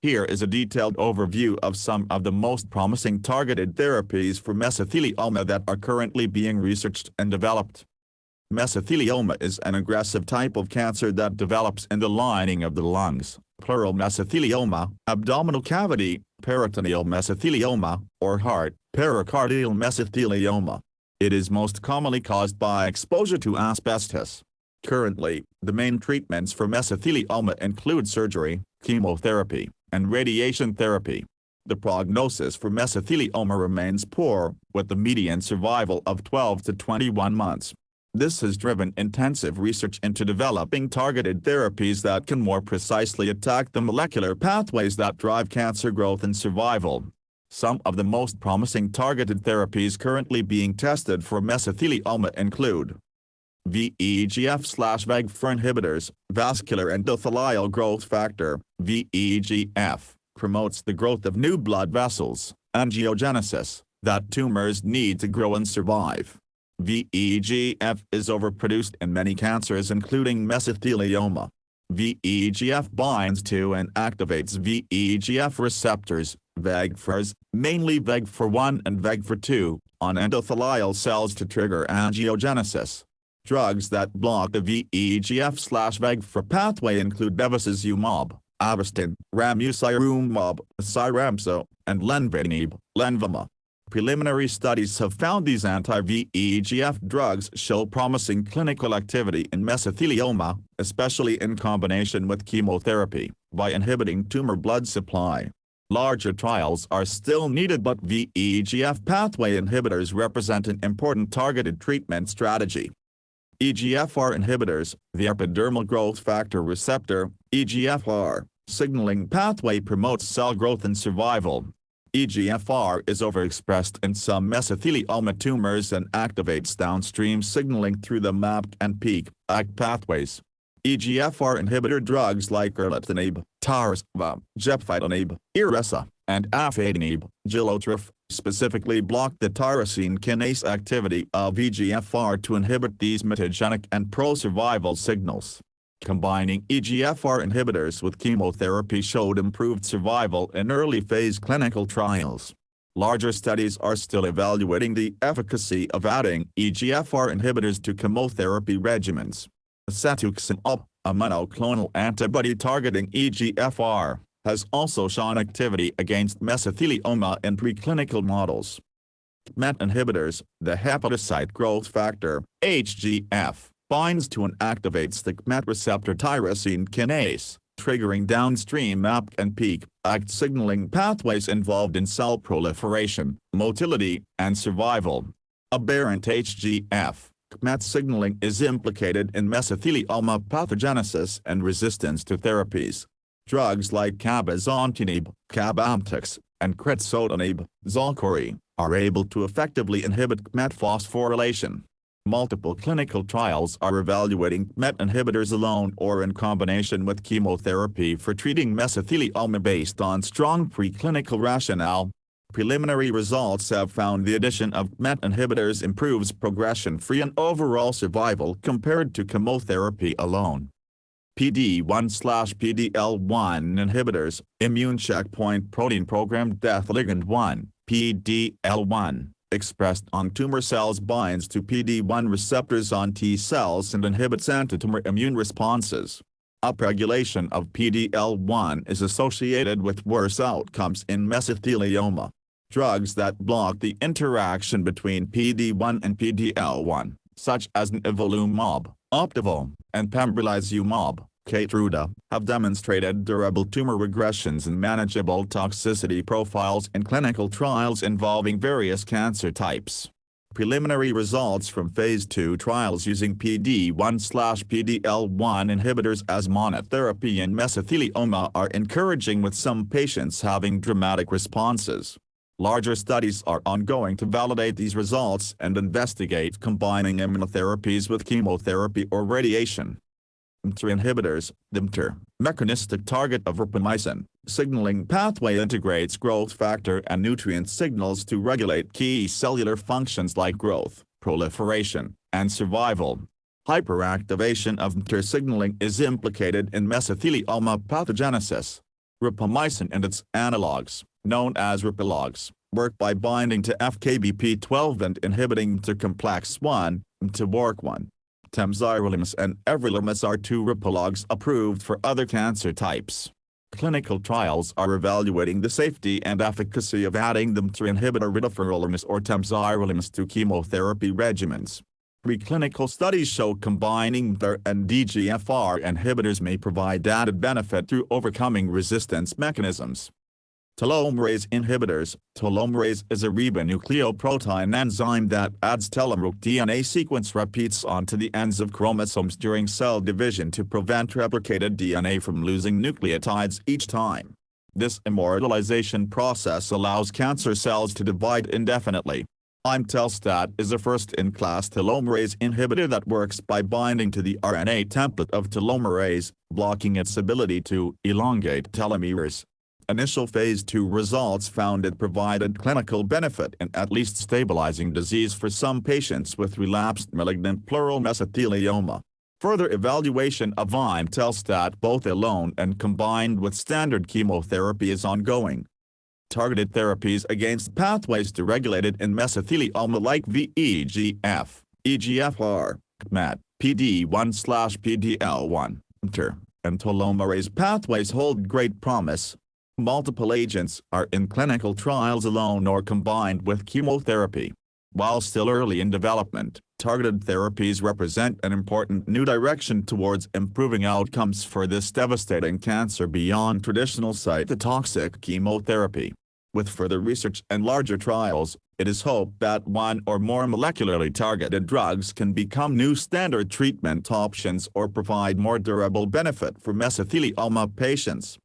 Here is a detailed overview of some of the most promising targeted therapies for mesothelioma that are currently being researched and developed. Mesothelioma is an aggressive type of cancer that develops in the lining of the lungs, pleural mesothelioma, abdominal cavity, peritoneal mesothelioma, or heart, pericardial mesothelioma. It is most commonly caused by exposure to asbestos. Currently, the main treatments for mesothelioma include surgery, chemotherapy, and radiation therapy. The prognosis for mesothelioma remains poor, with the median survival of 12 to 21 months. This has driven intensive research into developing targeted therapies that can more precisely attack the molecular pathways that drive cancer growth and survival. Some of the most promising targeted therapies currently being tested for mesothelioma include VEGF/VEGFR inhibitors. Vascular endothelial growth factor, VEGF, promotes the growth of new blood vessels, angiogenesis, that tumors need to grow and survive. VEGF is overproduced in many cancers including mesothelioma. VEGF binds to and activates VEGF receptors, VEGFRs, mainly VEGFR1 and VEGFR2, on endothelial cells to trigger angiogenesis. Drugs that block the VEGF/VEGFR pathway include bevacizumab, aberrant, ramucirumab, Cyramza, and lenvatinib, lenvatinib. Preliminary studies have found these anti-VEGF drugs show promising clinical activity in mesothelioma, especially in combination with chemotherapy, by inhibiting tumor blood supply. Larger trials are still needed, but VEGF pathway inhibitors represent an important targeted treatment strategy. EGFR inhibitors, the epidermal growth factor receptor, EGFR, signaling pathway promotes cell growth and survival. EGFR is overexpressed in some mesothelioma tumors and activates downstream signaling through the MAP and PEAK/ACT pathways. EGFR inhibitor drugs like erlotinib, gefitinib, and afatinib, specifically block the tyrosine kinase activity of EGFR to inhibit these mitogenic and pro-survival signals. Combining EGFR inhibitors with chemotherapy showed improved survival in early-phase clinical trials. Larger studies are still evaluating the efficacy of adding EGFR inhibitors to chemotherapy regimens. Cetuximab, a monoclonal antibody targeting EGFR, has also shown activity against mesothelioma in preclinical models. cMET inhibitors, the hepatocyte growth factor, HGF, binds to and activates the cMET receptor tyrosine kinase, triggering downstream MAP and PEAK/ACT signaling pathways involved in cell proliferation, motility, and survival. Aberrant HGF, cMET signaling is implicated in mesothelioma pathogenesis and resistance to therapies. Drugs like cabozantinib, and crizotinib, are able to effectively inhibit cMET phosphorylation. Multiple clinical trials are evaluating cMET inhibitors alone or in combination with chemotherapy for treating mesothelioma based on strong preclinical rationale. Preliminary results have found the addition of cMET inhibitors improves progression-free and overall survival compared to chemotherapy alone. PD-1/PD-L1 inhibitors, immune checkpoint protein programmed death ligand 1, PD-L1. Expressed on tumor cells binds to PD-1 receptors on T cells and inhibits antitumor immune responses. Upregulation of PD-L1 is associated with worse outcomes in mesothelioma. Drugs that block the interaction between PD-1 and PD-L1, such as nivolumab, Opdivo, and pembrolizumab, Keytruda, have demonstrated durable tumor regressions and manageable toxicity profiles in clinical trials involving various cancer types. Preliminary results from Phase 2 trials using PD-1/PD-L1 inhibitors as monotherapy in mesothelioma are encouraging, with some patients having dramatic responses. Larger studies are ongoing to validate these results and investigate combining immunotherapies with chemotherapy or radiation. mTOR inhibitors, the mTOR, mechanistic target of rapamycin, signaling pathway integrates growth factor and nutrient signals to regulate key cellular functions like growth, proliferation, and survival. Hyperactivation of mTOR signaling is implicated in mesothelioma pathogenesis. Ripamycin and its analogs, known as ripalogs, work by binding to FKBP12 and inhibiting mTOR complex 1, mTOR1. Temsirolimus and everolimus are two ripalogs approved for other cancer types. Clinical trials are evaluating the safety and efficacy of adding the mTOR inhibitor everolimus or temsirolimus to chemotherapy regimens. Preclinical studies show combining mTOR and EGFR inhibitors may provide added benefit through overcoming resistance mechanisms. Telomerase inhibitors. Telomerase is a ribonucleoprotein enzyme that adds telomere DNA sequence repeats onto the ends of chromosomes during cell division to prevent replicated DNA from losing nucleotides each time. This immortalization process allows cancer cells to divide indefinitely. Imetelstat is a first-in-class telomerase inhibitor that works by binding to the RNA template of telomerase, blocking its ability to elongate telomeres. Initial phase 2 results found it provided clinical benefit in at least stabilizing disease for some patients with relapsed malignant pleural mesothelioma. Further evaluation of imetelstat both alone and combined with standard chemotherapy is ongoing. Targeted therapies against pathways deregulated in mesothelioma like VEGF, EGFR, cMET, PD1/PDL1, mTOR, and telomerase pathways hold great promise. Multiple agents are in clinical trials alone or combined with chemotherapy. While still early in development, targeted therapies represent an important new direction towards improving outcomes for this devastating cancer beyond traditional cytotoxic chemotherapy. With further research and larger trials, it is hoped that one or more molecularly targeted drugs can become new standard treatment options or provide more durable benefit for mesothelioma patients.